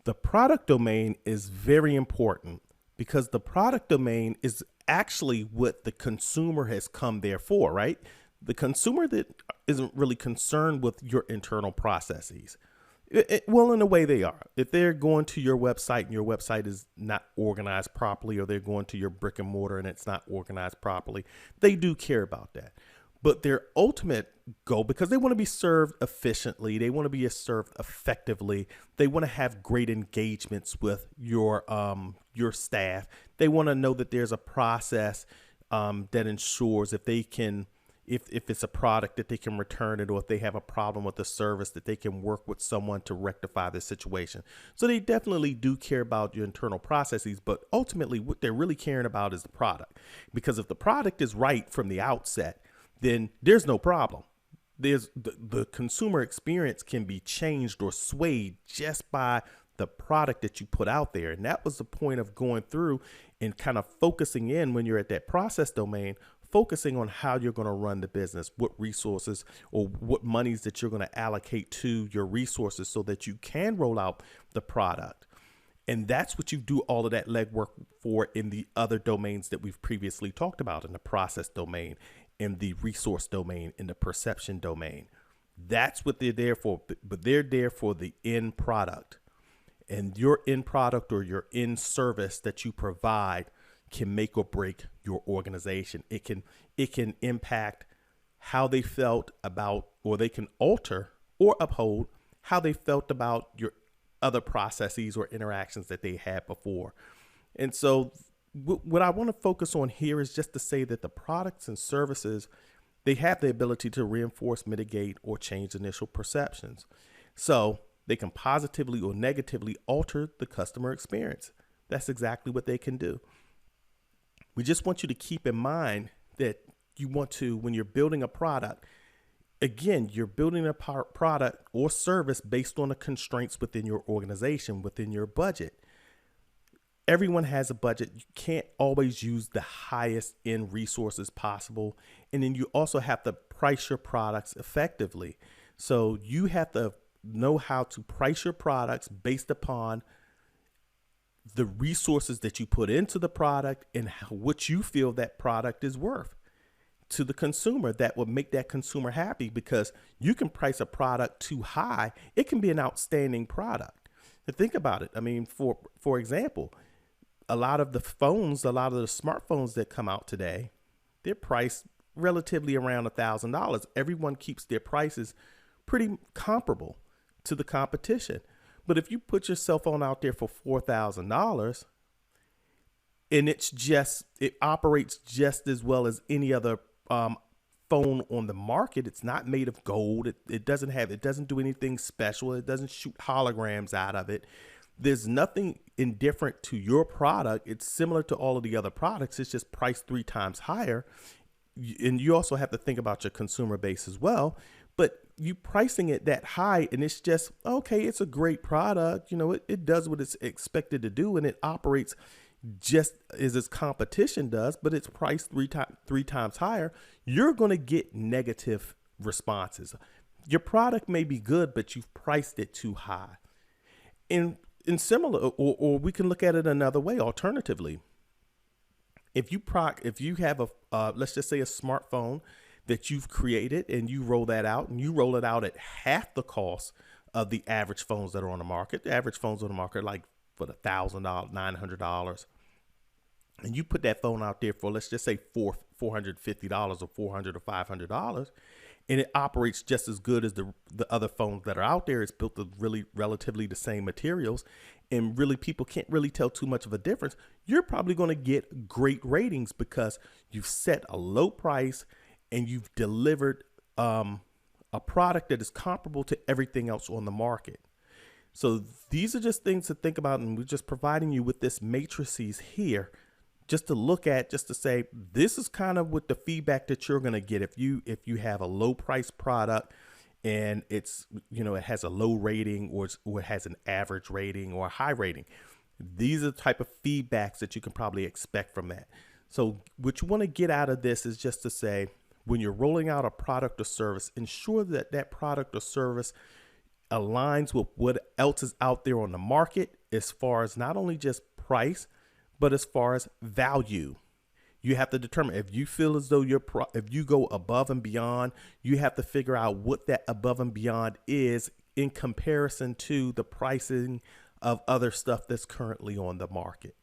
The product domain is very important because the product domain is actually what the consumer has come there for, right? The consumer that isn't really concerned with your internal processes. Well, in a way they are. If they're going to your website and your website is not organized properly, or they're going to your brick and mortar and it's not organized properly, they do care about that. But their ultimate goal, because they want to be served efficiently, they want to be served effectively, they want to have great engagements with your staff. They want to know that there's a process that ensures if they can, if it's a product that they can return it, or if they have a problem with the service, that they can work with someone to rectify the situation. So they definitely do care about your internal processes, but ultimately what they're really caring about is the product. Because if the product is right from the outset, then there's no problem. There's the consumer experience can be changed or swayed just by the product that you put out there. And that was the point of going through and kind of focusing in when you're at that process domain, focusing on how you're going to run the business, what resources or what monies that you're going to allocate to your resources so that you can roll out the product. And that's what you do all of that legwork for in the other domains that we've previously talked about, in the process domain, in the resource domain, in the perception domain. That's what they're there for, but they're there for the end product. And your end product or your end service that you provide can make or break your organization. It can impact how they felt about, or they can alter or uphold how they felt about your other processes or interactions that they had before. And so what I want to focus on here is just to say that the products and services, they have the ability to reinforce, mitigate, or change initial perceptions. So they can positively or negatively alter the customer experience. That's exactly what they can do. We just want you to keep in mind that you want to, when you're building a product, again, you're building a product or service based on the constraints within your organization, within your budget. Everyone has a budget. You can't always use the highest end resources possible. And then you also have to price your products effectively. So you have to know how to price your products based upon the resources that you put into the product and what you feel that product is worth to the consumer. That would make that consumer happy, because you can price a product too high. It can be an outstanding product. And think about it. I mean, for example, a lot of the smartphones that come out today, they're priced relatively around $1,000. Everyone keeps their prices pretty comparable to the competition. But if you put your cell phone out there for $4,000 and it operates just as well as any other phone on the market, it's not made of gold. It doesn't do anything special. It doesn't shoot holograms out of it. There's nothing indifferent to your product. It's similar to all of the other products. It's just priced 3 times higher. And you also have to think about your consumer base as well. But you pricing it that high, and it's just, okay, it's a great product. You know, it does what it's expected to do, and it operates just as its competition does, but it's priced three times higher. You're going to get negative responses. Your product may be good, but you've priced it too high. In similar, or we can look at it another way. Alternatively, if you have let's just say a smartphone that you've created and you roll that out, and you roll it out at half the cost of the average phones that are on the market. The average phones on the market are like for $1,000, $900, and you put that phone out there for, let's just say $450 or $400 or $500, and it operates just as good as the other phones that are out there. It's built with really relatively the same materials, and really people can't really tell too much of a difference. You're probably going to get great ratings because you've set a low price and you've delivered a product that is comparable to everything else on the market. So these are just things to think about, and we're just providing you with this matrices here just to look at, just to say, this is kind of what the feedback that you're going to get if you have a low price product and it's, you know, it has a low rating, or it has an average rating or a high rating. These are the type of feedbacks that you can probably expect from that. So what you want to get out of this is just to say, when you're rolling out a product or service, ensure that that product or service aligns with what else is out there on the market as far as not only just price, but as far as value. You have to determine if you feel as though if you go above and beyond, you have to figure out what that above and beyond is in comparison to the pricing of other stuff that's currently on the market.